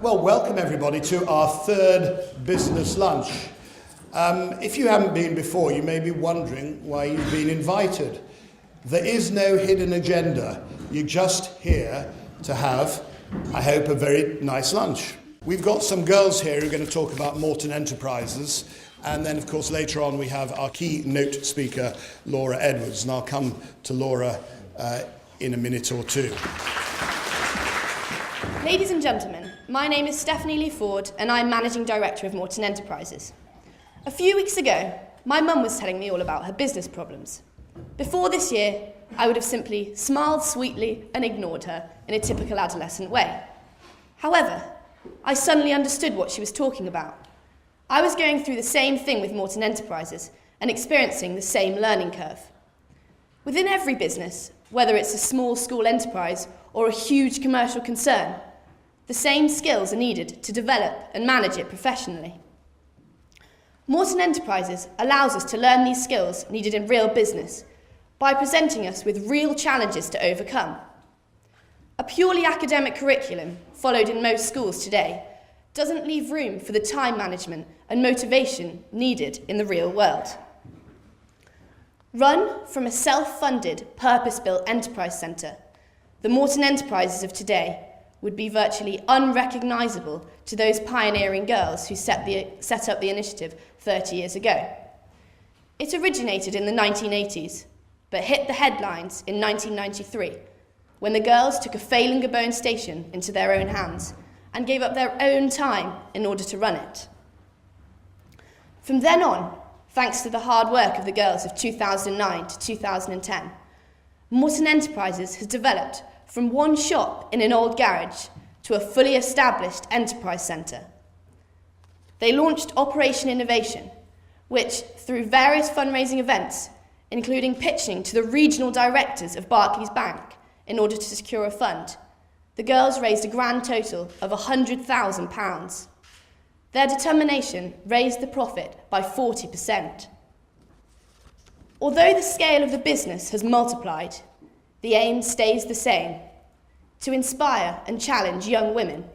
Well, welcome everybody to our third business lunch. If you haven't been before, you may be wondering why you've been invited. There is no hidden agenda. You're just here to have, I hope, a very nice lunch. We've got some girls here who are going to talk about Moreton Enterprises, and then, of course, later on we have our keynote speaker, Laura Edwards, and I'll come to Laura in a minute or two. Ladies and gentlemen, my name is Stephanie Lee Ford, and I'm Managing Director of Moreton Enterprises. A few weeks ago, my mum was telling me all about her business problems. Before this year, I would have simply smiled sweetly and ignored her in a typical adolescent way. However, I suddenly understood what she was talking about. I was going through the same thing with Moreton Enterprises and experiencing the same learning curve. Within every business, whether it's a small school enterprise or a huge commercial concern, the same skills are needed to develop and manage it professionally. Moreton Enterprises allows us to learn these skills needed in real business by presenting us with real challenges to overcome. A purely academic curriculum, followed in most schools today, doesn't leave room for the time management and motivation needed in the real world. Run from a self-funded, purpose-built enterprise centre, the Moreton Enterprises of today would be virtually unrecognisable to those pioneering girls who set up the initiative 30 years ago. It originated in the 1980s, but hit the headlines in 1993, when the girls took a failing Gabon station into their own hands and gave up their own time in order to run it. From then on, thanks to the hard work of the girls of 2009 to 2010, Moreton Enterprises has developed from one shop in an old garage to a fully established enterprise centre. They launched Operation Innovation, which, through various fundraising events, including pitching to the regional directors of Barclays Bank in order to secure a fund, the girls raised a grand total of £100,000. Their determination raised the profit by 40%. Although the scale of the business has multiplied, the aim stays the same: to inspire and challenge young women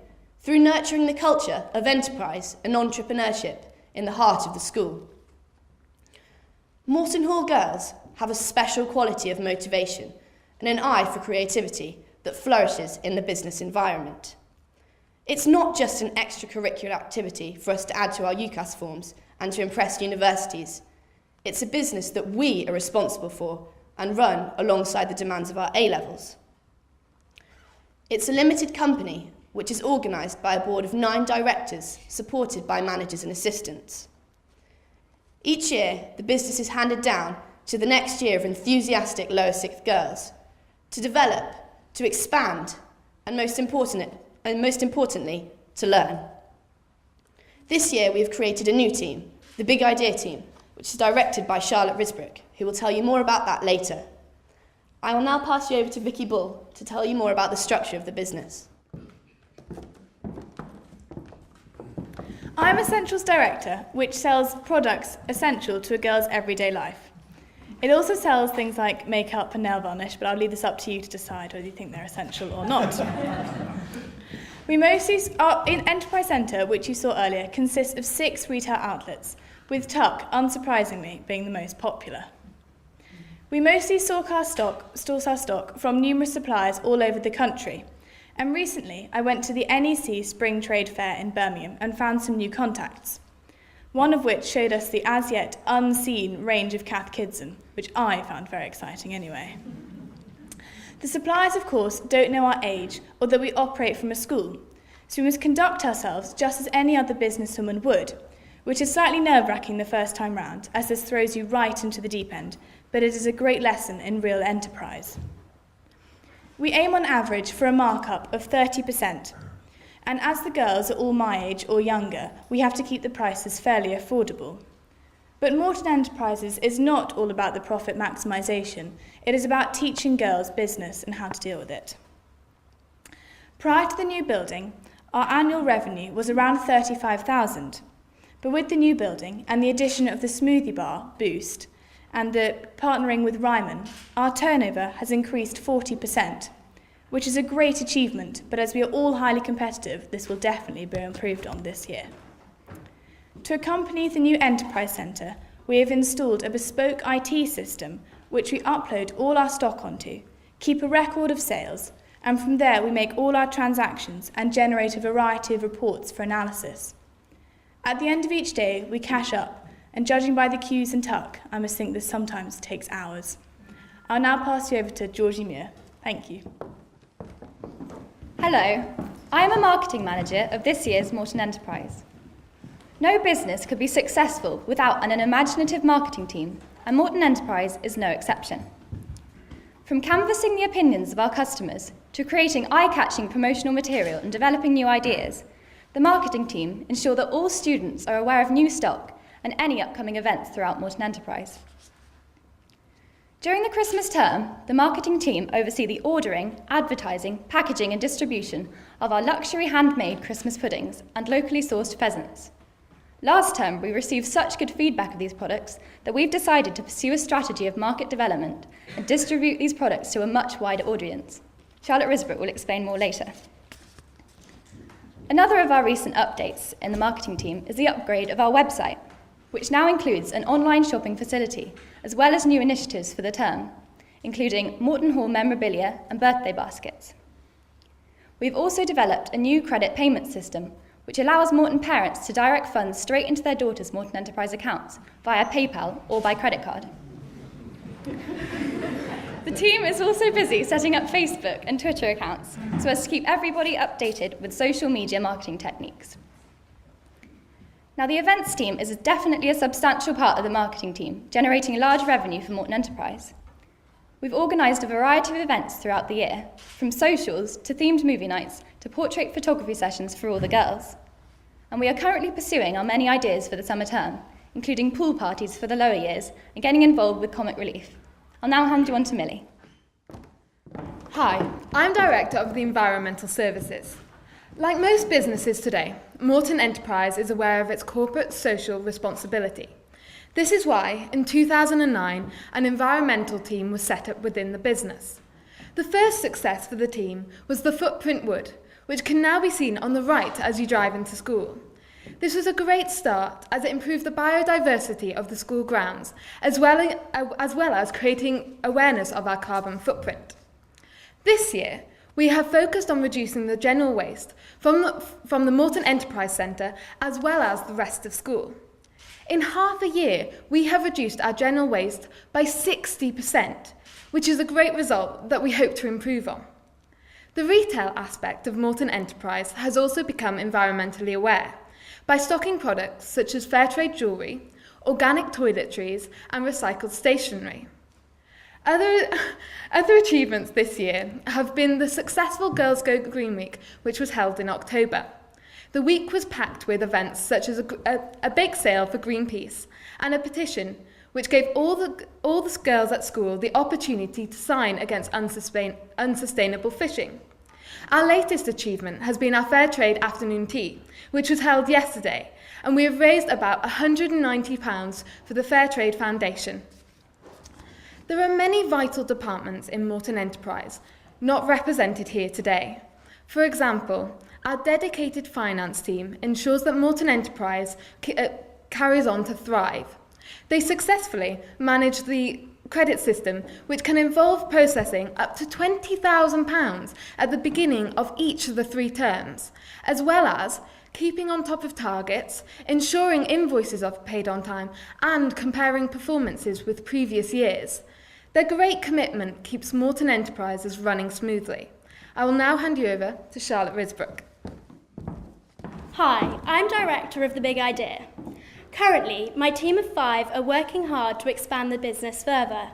through nurturing the culture of enterprise and entrepreneurship in the heart of the school. Moreton Hall girls have a special quality of motivation and an eye for creativity that flourishes in the business environment. It's not just an extracurricular activity for us to add to our UCAS forms and to impress universities. It's a business that we are responsible for and run alongside the demands of our A-levels. It's a limited company which is organised by a board of 9 directors supported by managers and assistants. Each year, the business is handed down to the next year of enthusiastic lower sixth girls to develop, to expand, and most importantly, to learn. This year, we have created a new team, the Big Idea team, which is directed by Charlotte Risbrook, who will tell you more about that later. I will now pass you over to Vicky Bull to tell you more about the structure of the business. I'm Essentials Director, which sells products essential to a girl's everyday life. It also sells things like makeup and nail varnish, but I'll leave this up to you to decide whether you think they're essential or not. Our Enterprise Centre, which you saw earlier, consists of 6 retail outlets, with Tuck, unsurprisingly, being the most popular. We mostly source our stock from numerous suppliers all over the country, and recently I went to the NEC Spring Trade Fair in Birmingham and found some new contacts, one of which showed us the as-yet unseen range of Cath Kidston, which I found very exciting anyway. The suppliers, of course, don't know our age or that we operate from a school, so we must conduct ourselves just as any other businesswoman would, which is slightly nerve-wracking the first time round, as this throws you right into the deep end, but it is a great lesson in real enterprise. We aim on average for a markup of 30%, and as the girls are all my age or younger, we have to keep the prices fairly affordable. But Moreton Enterprises is not all about the profit maximisation, it is about teaching girls business and how to deal with it. Prior to the new building, our annual revenue was around £35,000. But with the new building and the addition of the smoothie bar, Boost, and the partnering with Ryman, our turnover has increased 40%, which is a great achievement, but as we are all highly competitive, this will definitely be improved on this year. To accompany the new Enterprise Centre, we have installed a bespoke IT system which we upload all our stock onto, keep a record of sales, and from there we make all our transactions and generate a variety of reports for analysis. At the end of each day, we cash up, and judging by the queues and tuck, I must think this sometimes takes hours. I'll now pass you over to Georgie Muir. Thank you. Hello, I am a marketing manager of this year's Moreton Enterprise. No business could be successful without an imaginative marketing team, and Moreton Enterprise is no exception. From canvassing the opinions of our customers to creating eye-catching promotional material and developing new ideas, the marketing team ensure that all students are aware of new stock and any upcoming events throughout Moreton Enterprise. During the Christmas term, the marketing team oversee the ordering, advertising, packaging and distribution of our luxury handmade Christmas puddings and locally sourced pheasants. Last term, we received such good feedback of these products that we've decided to pursue a strategy of market development and distribute these products to a much wider audience. Charlotte Risbrook will explain more later. Another of our recent updates in the marketing team is the upgrade of our website, which now includes an online shopping facility, as well as new initiatives for the term, including Moreton Hall memorabilia and birthday baskets. We've also developed a new credit payment system, which allows Moreton parents to direct funds straight into their daughters' Moreton Enterprise accounts via PayPal or by credit card. The team is also busy setting up Facebook and Twitter accounts so as to keep everybody updated with social media marketing techniques. Now, the events team is definitely a substantial part of the marketing team, generating large revenue for Moreton Enterprise. We've organised a variety of events throughout the year, from socials to themed movie nights to portrait photography sessions for all the girls. And we are currently pursuing our many ideas for the summer term, including pool parties for the lower years and getting involved with comic relief. I'll now hand you on to Millie. Hi, I'm Director of the Environmental Services. Like most businesses today, Moreton Enterprise is aware of its corporate social responsibility. This is why, in 2009, an environmental team was set up within the business. The first success for the team was the footprint wood, which can now be seen on the right as you drive into school. This was a great start as it improved the biodiversity of the school grounds, as well as creating awareness of our carbon footprint. This year, we have focused on reducing the general waste from the Moreton Enterprise Centre as well as the rest of school. In half a year, we have reduced our general waste by 60%, which is a great result that we hope to improve on. The retail aspect of Moreton Enterprise has also become environmentally aware by stocking products such as fair trade jewellery, organic toiletries and recycled stationery. Other achievements this year have been the successful Girls Go Green Week, which was held in October. The week was packed with events such as a bake sale for Greenpeace and a petition which gave all the girls at school the opportunity to sign against unsustainable fishing. Our latest achievement has been our Fair Trade Afternoon Tea, which was held yesterday, and we have raised about £190 for the Fair Trade Foundation. There are many vital departments in Moreton Enterprise not represented here today. For example, our dedicated finance team ensures that Moreton Enterprise carries on to thrive. They successfully manage the credit system, which can involve processing up to £20,000 at the beginning of each of the 3 terms, as well as keeping on top of targets, ensuring invoices are paid on time, and comparing performances with previous years. Their great commitment keeps Moreton Enterprises running smoothly. I will now hand you over to Charlotte Risbrook. Hi, I'm Director of The Big Idea. Currently, my team of 5 are working hard to expand the business further.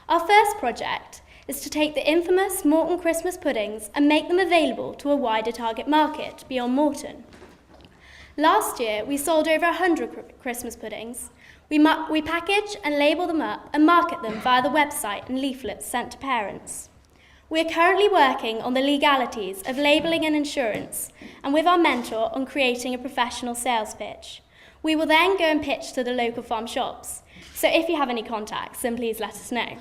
Our first project is to take the infamous Moreton Christmas puddings and make them available to a wider target market beyond Moreton. Last year, we sold over 100 Christmas puddings. We package and label them up and market them via the website and leaflets sent to parents. We are currently working on the legalities of labelling and insurance, and with our mentor on creating a professional sales pitch. We will then go and pitch to the local farm shops, so if you have any contacts, then please let us know.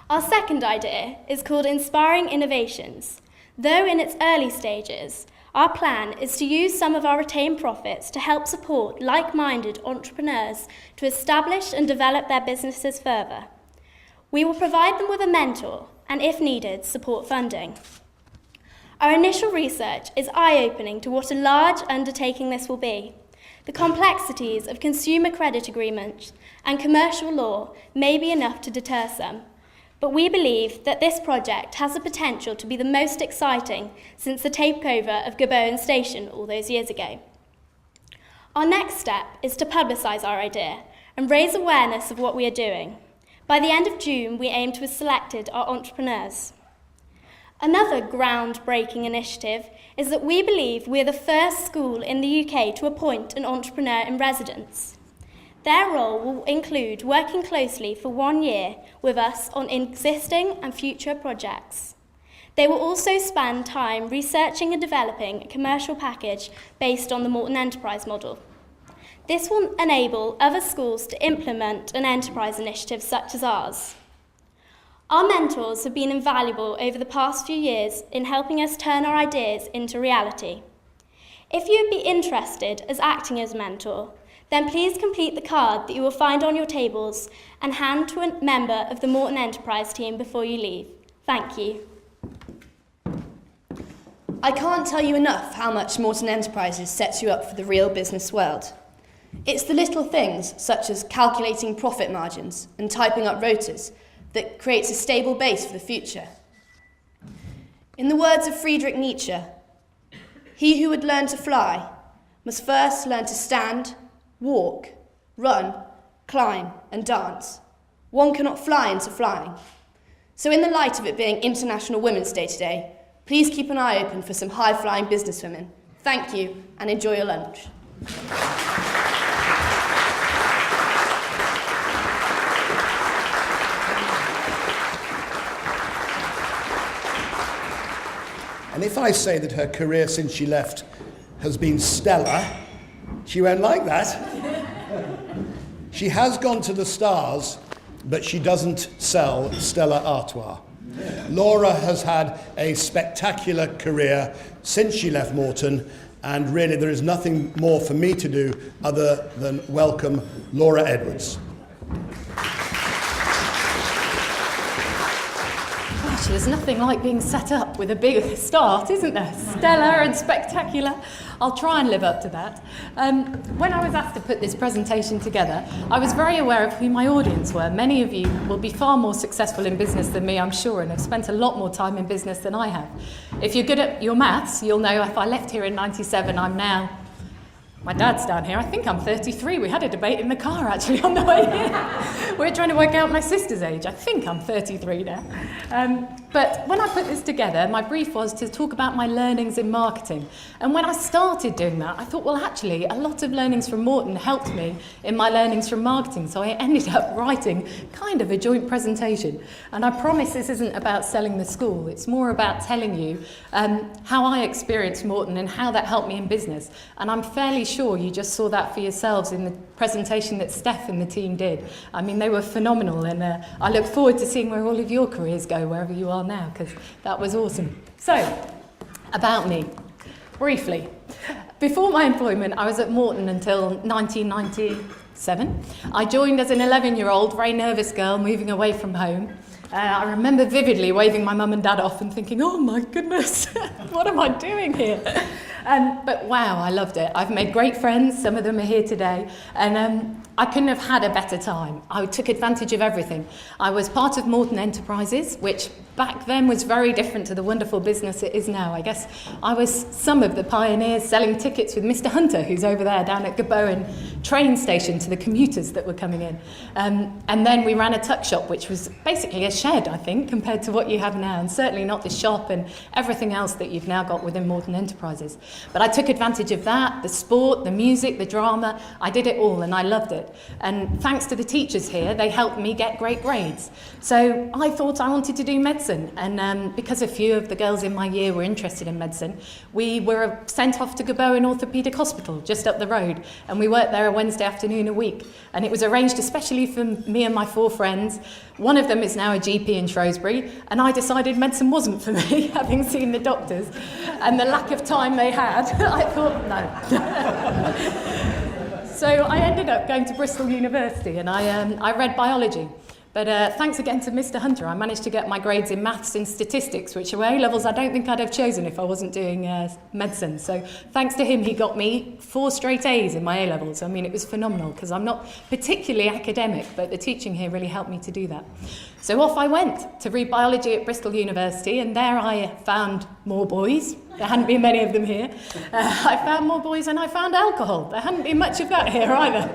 Our second idea is called Inspiring Innovations. Though in its early stages, our plan is to use some of our retained profits to help support like-minded entrepreneurs to establish and develop their businesses further. We will provide them with a mentor and, if needed, support funding. Our initial research is eye-opening to what a large undertaking this will be. The complexities of consumer credit agreements and commercial law may be enough to deter some, but we believe that this project has the potential to be the most exciting since the takeover of Gaboan Station all those years ago. Our next step is to publicise our idea and raise awareness of what we are doing. By the end of June, we aim to have selected our entrepreneurs. Another groundbreaking initiative is that we believe we are the first school in the UK to appoint an entrepreneur in residence. Their role will include working closely for 1 year with us on existing and future projects. They will also spend time researching and developing a commercial package based on the Moreton Enterprise model. This will enable other schools to implement an enterprise initiative such as ours. Our mentors have been invaluable over the past few years in helping us turn our ideas into reality. If you would be interested as acting as a mentor, then please complete the card that you will find on your tables and hand to a member of the Moreton Enterprise team before you leave. Thank you. I can't tell you enough how much Moreton Enterprises sets you up for the real business world. It's the little things, such as calculating profit margins and typing up rotas, that creates a stable base for the future. In the words of Friedrich Nietzsche, he who would learn to fly must first learn to stand, walk, run, climb, and dance. One cannot fly into flying. So in the light of it being International Women's Day today, please keep an eye open for some high-flying businesswomen. Thank you, and enjoy your lunch. And if I say that her career since she left has been stellar, she won't like that. She has gone to the stars, but she doesn't sell Stella Artois. Laura has had a spectacular career since she left Moreton, and really there is nothing more for me to do other than welcome Laura Edwards. Gosh, there's nothing like being set up with a big start, isn't there? Stellar and spectacular. I'll try and live up to that. When I was asked to put this presentation together, I was very aware of who my audience were. Many of you will be far more successful in business than me, I'm sure, and have spent a lot more time in business than I have. If you're good at your maths, you'll know if I left here in 97, I'm now... My dad's down here. I think I'm 33. We had a debate in the car, actually, on the way here. We're trying to work out my sister's age. I think I'm 33 now. But when I put this together, my brief was to talk about my learnings in marketing. And when I started doing that, I thought, well, actually, a lot of learnings from Moreton helped me in my learnings from marketing. So I ended up writing kind of a joint presentation. And I promise this isn't about selling the school. It's more about telling you how I experienced Moreton and how that helped me in business. And I'm fairly sure you just saw that for yourselves in the presentation that Steph and the team did. I mean, they were phenomenal, and I look forward to seeing where all of your careers go, wherever you are now, because that was awesome. So, about me, briefly. Before my employment, I was at Moreton until 1997. I joined as an 11-year-old, very nervous girl moving away from home. I remember vividly waving my mum and dad off and thinking, oh my goodness, what am I doing here? But wow, I loved it. I've made great friends, some of them are here today, and I couldn't have had a better time. I took advantage of everything. I was part of Moreton Enterprises, which back then was very different to the wonderful business it is now. I guess I was some of the pioneers selling tickets with Mr. Hunter, who's over there down at Gaboan train station, to the commuters that were coming in. And then we ran a tuck shop, which was basically a shed, I think, compared to what you have now, and certainly not the shop and everything else that you've now got within Moreton Enterprises. But I took advantage of that, the sport, the music, the drama. I did it all, and I loved it. And thanks to the teachers here, they helped me get great grades. So I thought I wanted to do medicine, and because a few of the girls in my year were interested in medicine, we were sent off to Gaboan Orthopaedic Hospital, just up the road, and we worked there a Wednesday afternoon a week. And it was arranged especially for me and my 4 friends. One of them is now a GP GP in Shrewsbury, and I decided medicine wasn't for me, having seen the doctors and the lack of time they had. I thought, no. So I ended up going to Bristol University, and I read biology. But thanks again to Mr. Hunter, I managed to get my grades in maths and statistics, which were A-levels I don't think I'd have chosen if I wasn't doing medicine. So thanks to him, he got me 4 straight A's in my A-levels. I mean, it was phenomenal, because I'm not particularly academic, but the teaching here really helped me to do that. So off I went to read biology at Bristol University, and there I found more boys. There hadn't been many of them here. I found more boys, and I found alcohol. There hadn't been much of that here either.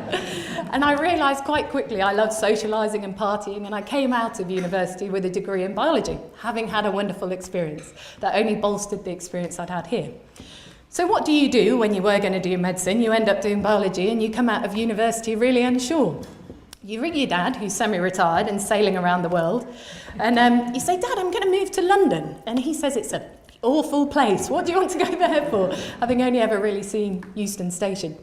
And I realised quite quickly I loved socialising and partying, and I came out of university with a degree in biology, having had a wonderful experience that only bolstered the experience I'd had here. So what do you do when you were going to do medicine? You end up doing biology, and you come out of university really unsure. You ring your dad, who's semi-retired and sailing around the world, and you say, Dad, I'm going to move to London. And he says, it's a awful place. What do you want to go there for? Having only ever really seen Euston Station.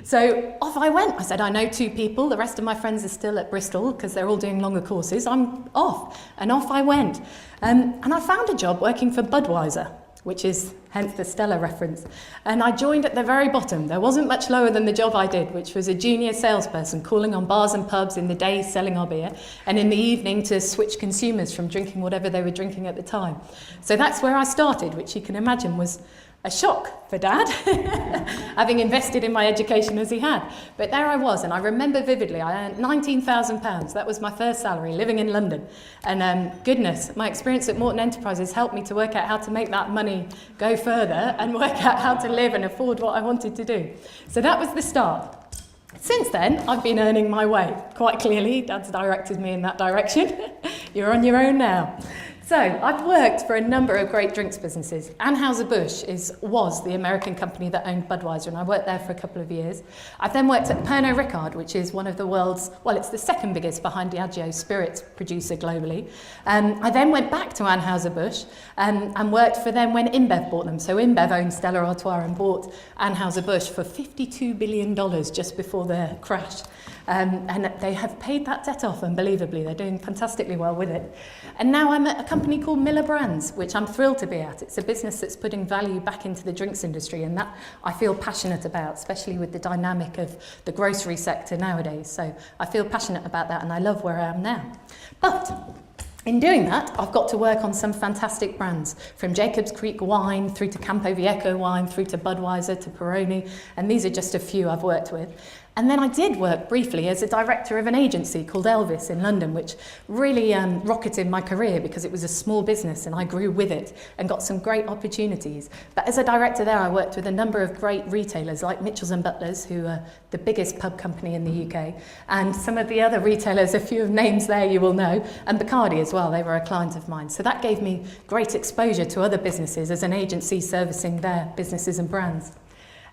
So off I went. I said, I know 2 people. The rest of my friends are still at Bristol because they're all doing longer courses. I'm off. And off I went. And I found a job working for Budweiser, which is hence the Stella reference. And I joined at the very bottom. There wasn't much lower than the job I did, which was a junior salesperson calling on bars and pubs in the day selling our beer, and in the evening to switch consumers from drinking whatever they were drinking at the time. So that's where I started, which you can imagine was a shock for Dad, having invested in my education as he had. But there I was, and I remember vividly, I earned £19,000. That was my first salary, living in London. And goodness, my experience at Moreton Enterprises helped me to work out how to make that money go further and work out how to live and afford what I wanted to do. So that was the start. Since then, I've been earning my way, quite clearly. Dad's directed me in that direction. You're on your own now. So, I've worked for a number of great drinks businesses. Anheuser-Busch was the American company that owned Budweiser, and I worked there for a couple of years. I've then worked at Pernod Ricard, which is one of the world's, well, it's the second biggest behind Diageo spirits producer globally. I then went back to Anheuser-Busch and worked for them when InBev bought them. So InBev owned Stella Artois and bought Anheuser-Busch for $52 billion just before their crash. And they have paid that debt off, unbelievably. They're doing fantastically well with it. And now I'm at a company called Miller Brands, which I'm thrilled to be at. It's a business that's putting value back into the drinks industry, and that I feel passionate about, especially with the dynamic of the grocery sector nowadays. So I feel passionate about that, and I love where I am now. But in doing that, I've got to work on some fantastic brands, from Jacob's Creek wine through to Campo Viejo wine, through to Budweiser to Peroni, and these are just a few I've worked with. And then I did work briefly as a director of an agency called Elvis in London, which really rocketed my career because it was a small business and I grew with it and got some great opportunities. But as a director there, I worked with a number of great retailers like Mitchells and Butlers, who are the biggest pub company in the UK, and some of the other retailers, a few names there you will know, and Bacardi as well. They were a client of mine. So that gave me great exposure to other businesses as an agency servicing their businesses and brands.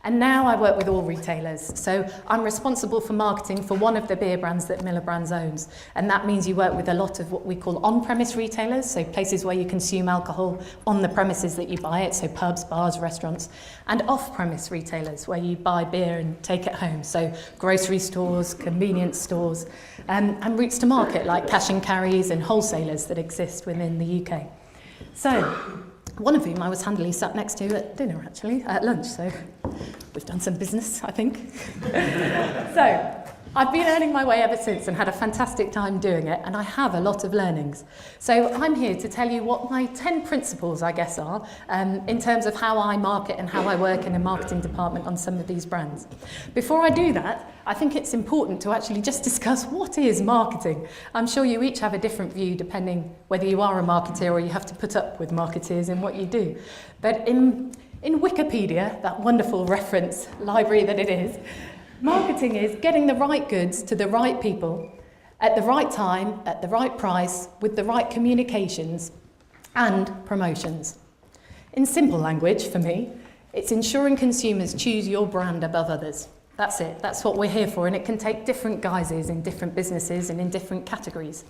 And now I work with all retailers. So I'm responsible for marketing for one of the beer brands that Miller Brands owns. And that means you work with a lot of what we call on-premise retailers, so places where you consume alcohol on the premises that you buy it, so pubs, bars, restaurants, and off-premise retailers where you buy beer and take it home, so grocery stores, convenience stores, and routes to market like cash and carries and wholesalers that exist within the UK. So one of whom I was handily sat next to at dinner, actually, at lunch, so we've done some business, I think. So I've been earning my way ever since and had a fantastic time doing it, and I have a lot of learnings. So I'm here to tell you what my 10 principles, I guess, are in terms of how I market and how I work in a marketing department on some of these brands. Before I do that, I think it's important to actually just discuss what is marketing. I'm sure you each have a different view depending whether you are a marketeer or you have to put up with marketeers in what you do. But in Wikipedia, that wonderful reference library that it is, marketing is getting the right goods to the right people at the right time, at the right price, with the right communications and promotions. In simple language, for me, it's ensuring consumers choose your brand above others. That's it. That's what we're here for, and it can take different guises in different businesses and in different categories.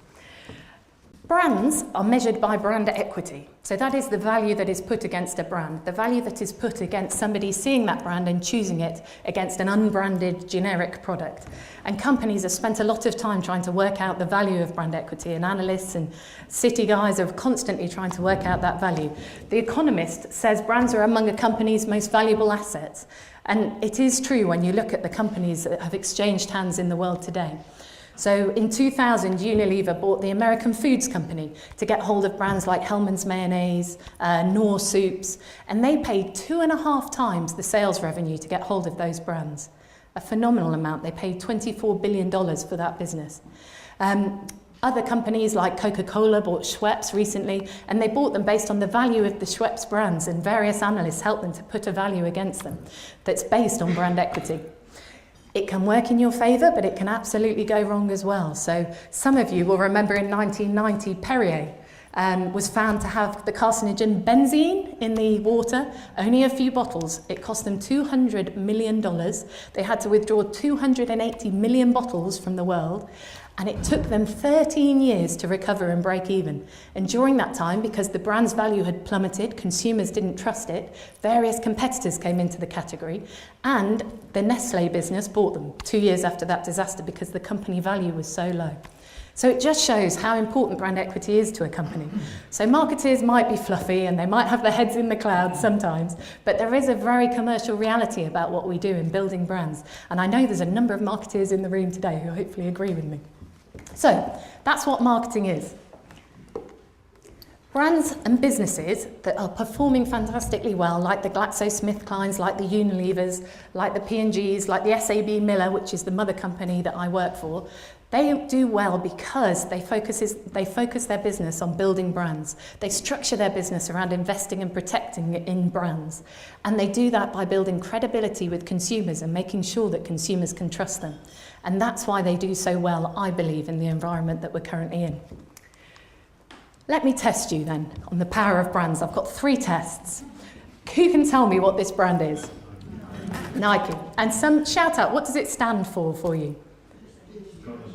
Brands are measured by brand equity. So that is the value that is put against a brand, the value that is put against somebody seeing that brand and choosing it against an unbranded generic product. And companies have spent a lot of time trying to work out the value of brand equity, and analysts and city guys are constantly trying to work out that value. The Economist says brands are among a company's most valuable assets. And it is true when you look at the companies that have exchanged hands in the world today. So in 2000, Unilever bought the American Foods Company to get hold of brands like Hellmann's Mayonnaise, Knorr Soups, and they paid 2.5 times the sales revenue to get hold of those brands. A phenomenal amount. They paid $24 billion for that business. Other companies like Coca-Cola bought Schweppes recently, and they bought them based on the value of the Schweppes brands, and various analysts helped them to put a value against them that's based on brand equity. It can work in your favour, but it can absolutely go wrong as well. So some of you will remember in 1990, Perrier was found to have the carcinogen benzene in the water, only a few bottles. It cost them $200 million. They had to withdraw 280 million bottles from the world. And it took them 13 years to recover and break even. And during that time, because the brand's value had plummeted, consumers didn't trust it, various competitors came into the category, and the Nestlé business bought them 2 years after that disaster because the company value was so low. So it just shows how important brand equity is to a company. So marketers might be fluffy and they might have their heads in the clouds sometimes, but there is a very commercial reality about what we do in building brands. And I know there's a number of marketers in the room today who hopefully agree with me. So that's what marketing is. Brands and businesses that are performing fantastically well, like the GlaxoSmithKlines, like the Unilevers, like the P&Gs, like the SAB Miller, which is the mother company that I work for, they do well because they focus their business on building brands. They structure their business around investing and protecting in brands. And they do that by building credibility with consumers and making sure that consumers can trust them. And that's why they do so well, I believe, in the environment that we're currently in. Let me test you then on the power of brands. I've got 3 tests. Who can tell me what this brand is? Nike. And some shout out, what does it stand for you?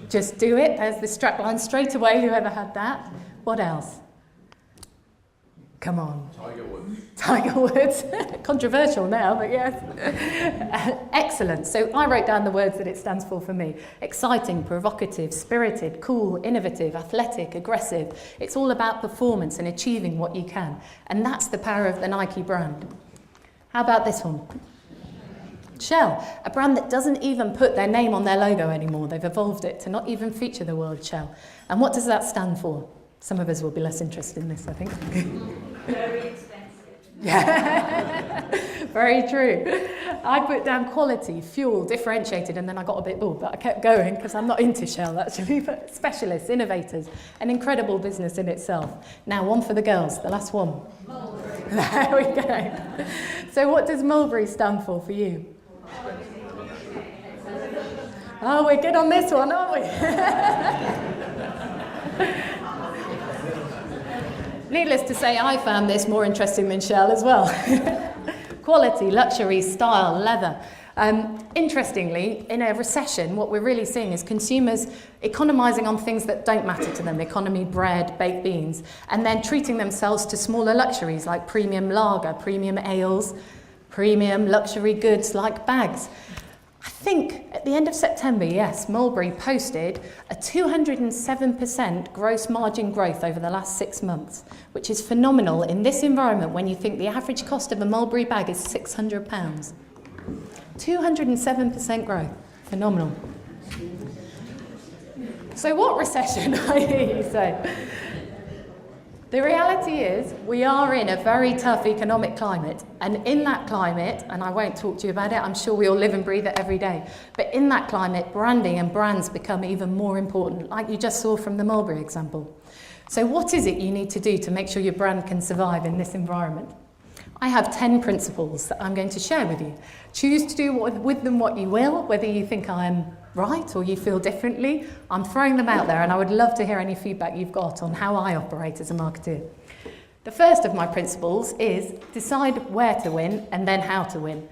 Just do it. There's the strapline straight away, whoever had that. What else? Come on. Tiger Woods. Tiger Woods. Controversial now, but yes. Excellent. So I wrote down the words that it stands for me. Exciting, provocative, spirited, cool, innovative, athletic, aggressive. It's all about performance and achieving what you can. And that's the power of the Nike brand. How about this one? Shell, a brand that doesn't even put their name on their logo anymore. They've evolved it to not even feature the word Shell. And what does that stand for? Some of us will be less interested in this, I think. Very expensive. Yeah, very true. I put down quality, fuel, differentiated, and then I got a bit bored, but I kept going because I'm not into Shell, actually, but specialists, innovators, an incredible business in itself. Now, one for the girls, the last one. Mulberry. There we go. So what does Mulberry stand for you? Oh, we're good on this one, aren't we? Needless to say, I found this more interesting than Shell as well. Quality, luxury, style, leather. Interestingly, in a recession, what we're really seeing is consumers economising on things that don't matter to them, economy, bread, baked beans, and then treating themselves to smaller luxuries like premium lager, premium ales, premium luxury goods like bags. I think at the end of September, yes, Mulberry posted a 207% gross margin growth over the last 6 months, which is phenomenal in this environment when you think the average cost of a Mulberry bag is £600. 207% growth. Phenomenal. So what recession, I hear you say? The reality is we are in a very tough economic climate, and in that climate, and I won't talk to you about it, I'm sure we all live and breathe it every day, but in that climate, branding and brands become even more important, like you just saw from the Mulberry example. So what is it you need to do to make sure your brand can survive in this environment? I have 10 principles that I'm going to share with you. Choose to do with them what you will, whether you think I'm right or you feel differently. I'm throwing them out there, and I would love to hear any feedback you've got on how I operate as a marketer. The first of my principles is decide where to win and then how to win.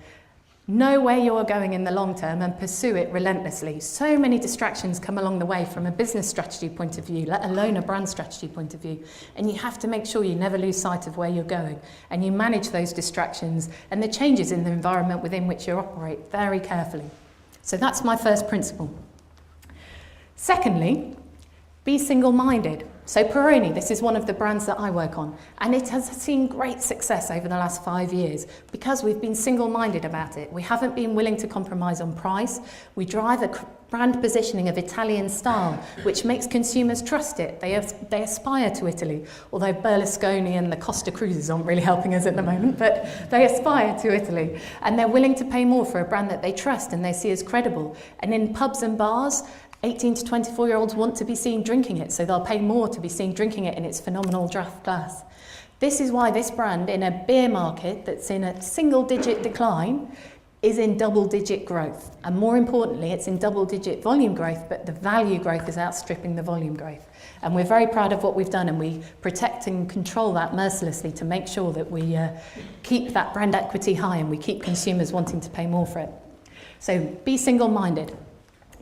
Know where you're going in the long term and pursue it relentlessly. So many distractions come along the way from a business strategy point of view, let alone a brand strategy point of view. And you have to make sure you never lose sight of where you're going and you manage those distractions and the changes in the environment within which you operate very carefully. So that's my first principle. Secondly, be single-minded. So Peroni, this is one of the brands that I work on, and it has seen great success over the last 5 years because we've been single-minded about it. We haven't been willing to compromise on price. We drive a brand positioning of Italian style, which makes consumers trust it. They aspire to Italy, although Berlusconi and the Costa Cruises aren't really helping us at the moment, but they aspire to Italy. And they're willing to pay more for a brand that they trust and they see as credible. And in pubs and bars, 18 to 24-year-olds want to be seen drinking it, so they'll pay more to be seen drinking it in its phenomenal draft glass. This is why this brand, in a beer market that's in a single-digit decline, is in double-digit growth. And more importantly, it's in double-digit volume growth, but the value growth is outstripping the volume growth. And we're very proud of what we've done, and we protect and control that mercilessly to make sure that we keep that brand equity high and we keep consumers wanting to pay more for it. So be single-minded.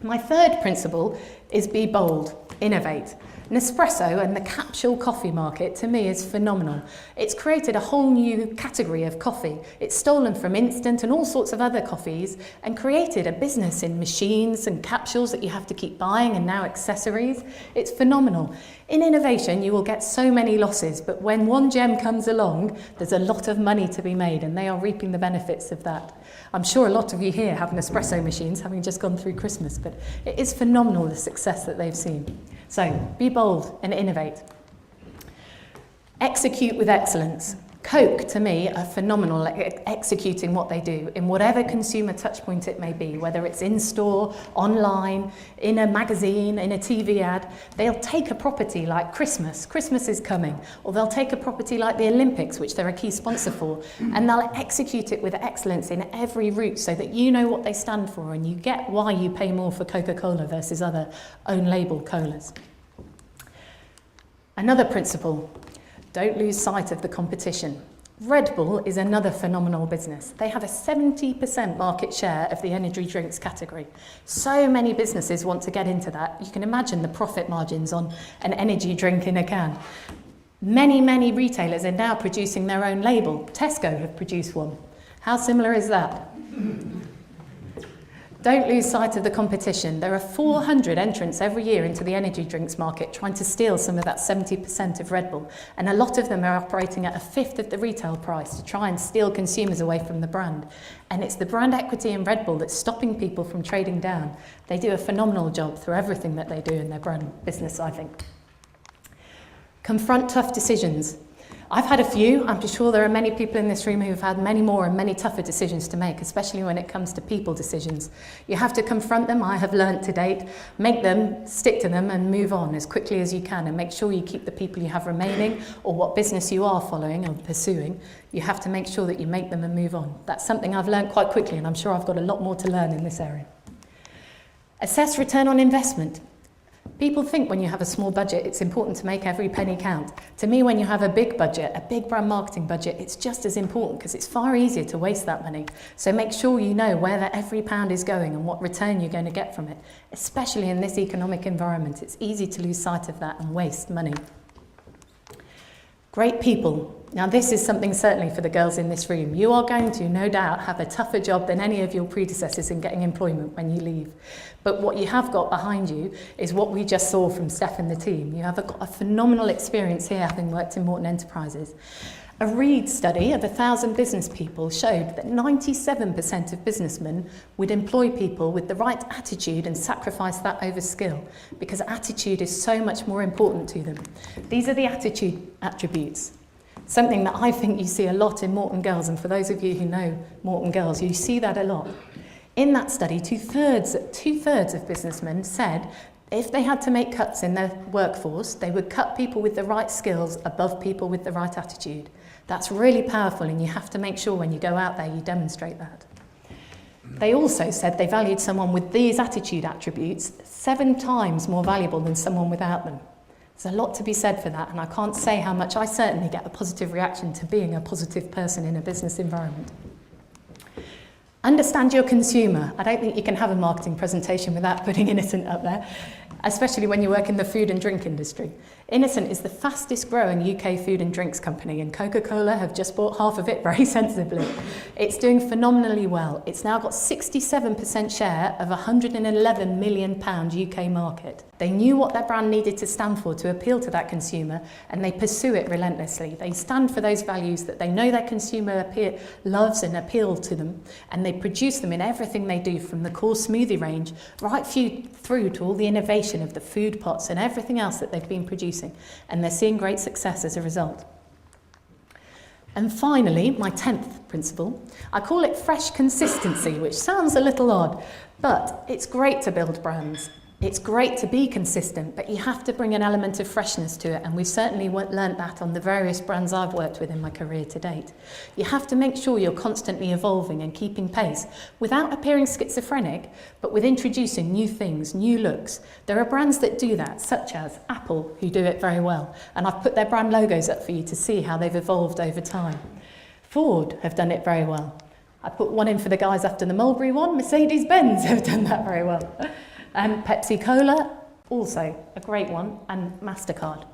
My third principle is be bold, innovate. Nespresso and the capsule coffee market, to me, is phenomenal. It's created a whole new category of coffee. It's stolen from instant and all sorts of other coffees and created a business in machines and capsules that you have to keep buying and now accessories. It's phenomenal. In innovation, you will get so many losses, but when one gem comes along, there's a lot of money to be made, and they are reaping the benefits of that. I'm sure a lot of you here have Nespresso machines, having just gone through Christmas, but it is phenomenal, the success that they've seen. So, be bold and innovate. Execute with excellence. Coke, to me, are phenomenal at executing what they do in whatever consumer touchpoint it may be, whether it's in-store, online, in a magazine, in a TV ad. They'll take a property like Christmas is coming, or they'll take a property like the Olympics, which they're a key sponsor for, and they'll execute it with excellence in every route so that you know what they stand for and you get why you pay more for Coca-Cola versus other own-label colas. Another principle. Don't lose sight of the competition. Red Bull is another phenomenal business. They have a 70% market share of the energy drinks category. So many businesses want to get into that. You can imagine the profit margins on an energy drink in a can. Many, many retailers are now producing their own label. Tesco have produced one. How similar is that? Don't lose sight of the competition. There are 400 entrants every year into the energy drinks market trying to steal some of that 70% of Red Bull. And a lot of them are operating at a fifth of the retail price to try and steal consumers away from the brand. And it's the brand equity in Red Bull that's stopping people from trading down. They do a phenomenal job through everything that they do in their brand business, I think. Confront tough decisions. I've had a few. I'm sure there are many people in this room who've had many more and many tougher decisions to make, especially when it comes to people decisions. You have to confront them, I have learnt to date, make them, stick to them and move on as quickly as you can and make sure you keep the people you have remaining or what business you are following or pursuing. You have to make sure that you make them and move on. That's something I've learnt quite quickly and I'm sure I've got a lot more to learn in this area. Assess return on investment. People think when you have a small budget, it's important to make every penny count. To me, when you have a big budget, a big brand marketing budget, it's just as important because it's far easier to waste that money. So make sure you know where that every pound is going and what return you're going to get from it. Especially in this economic environment, it's easy to lose sight of that and waste money. Great people. Now this is something certainly for the girls in this room. You are going to, no doubt, have a tougher job than any of your predecessors in getting employment when you leave. But what you have got behind you is what we just saw from Steph and the team. You have got a phenomenal experience here having worked in Moreton Enterprises. A Reed study of 1,000 business people showed that 97% of businessmen would employ people with the right attitude and sacrifice that over skill, because attitude is so much more important to them. These are the attitude attributes. Something that I think you see a lot in Moreton Girls, and for those of you who know Moreton Girls, you see that a lot. In that study, two-thirds of businessmen said if they had to make cuts in their workforce, they would cut people with the right skills above people with the right attitude. That's really powerful, and you have to make sure when you go out there you demonstrate that. They also said they valued someone with these attitude attributes 7 times more valuable than someone without them. There's a lot to be said for that, and I can't say how much I certainly get a positive reaction to being a positive person in a business environment. Understand your consumer. I don't think you can have a marketing presentation without putting Innocent up there, especially when you work in the food and drink industry. Innocent is the fastest growing UK food and drinks company, and Coca-Cola have just bought half of it very sensibly. It's doing phenomenally well. It's now got 67% share of a £111 million UK market. They knew what their brand needed to stand for to appeal to that consumer, and they pursue it relentlessly. They stand for those values that they know their consumer loves and appeal to them, and they produce them in everything they do, from the core smoothie range right through to all the innovation of the food pots and everything else that they've been producing, and they're seeing great success as a result. And finally, my 10th principle, I call it fresh consistency, which sounds a little odd, but it's great to build brands. It's great to be consistent, but you have to bring an element of freshness to it, and we've certainly learnt that on the various brands I've worked with in my career to date. You have to make sure you're constantly evolving and keeping pace without appearing schizophrenic, but with introducing new things, new looks. There are brands that do that, such as Apple, who do it very well, and I've put their brand logos up for you to see how they've evolved over time. Ford have done it very well. I put one in for the guys after the Mulberry one. Mercedes-Benz have done that very well. Pepsi-Cola, also a great one, and MasterCard.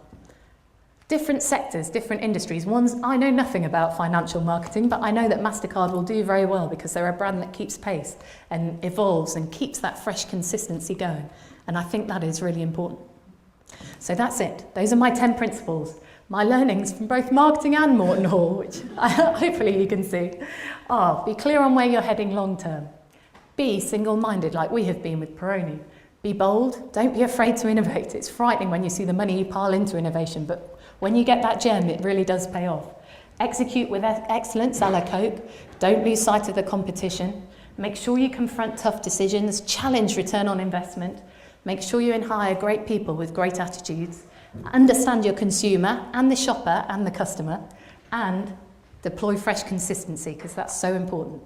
Different sectors, different industries. Ones I know nothing about financial marketing, but I know that MasterCard will do very well because they're a brand that keeps pace and evolves and keeps that fresh consistency going. And I think that is really important. So that's it. Those are my 10 principles. My learnings from both marketing and Moreton Hall, which hopefully you can see, are: be clear on where you're heading long term. Be single-minded like we have been with Peroni. Be bold, don't be afraid to innovate. It's frightening when you see the money you pile into innovation, but when you get that gem, it really does pay off. Execute with excellence, a la Coke. Don't lose sight of the competition. Make sure you confront tough decisions, challenge return on investment. Make sure you hire great people with great attitudes. Understand your consumer and the shopper and the customer, and deploy fresh consistency, because that's so important.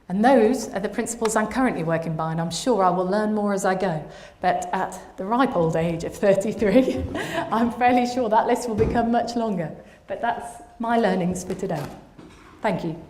And those are the principles I'm currently working by, and I'm sure I will learn more as I go. But at the ripe old age of 33, I'm fairly sure that list will become much longer. But that's my learnings for today. Thank you.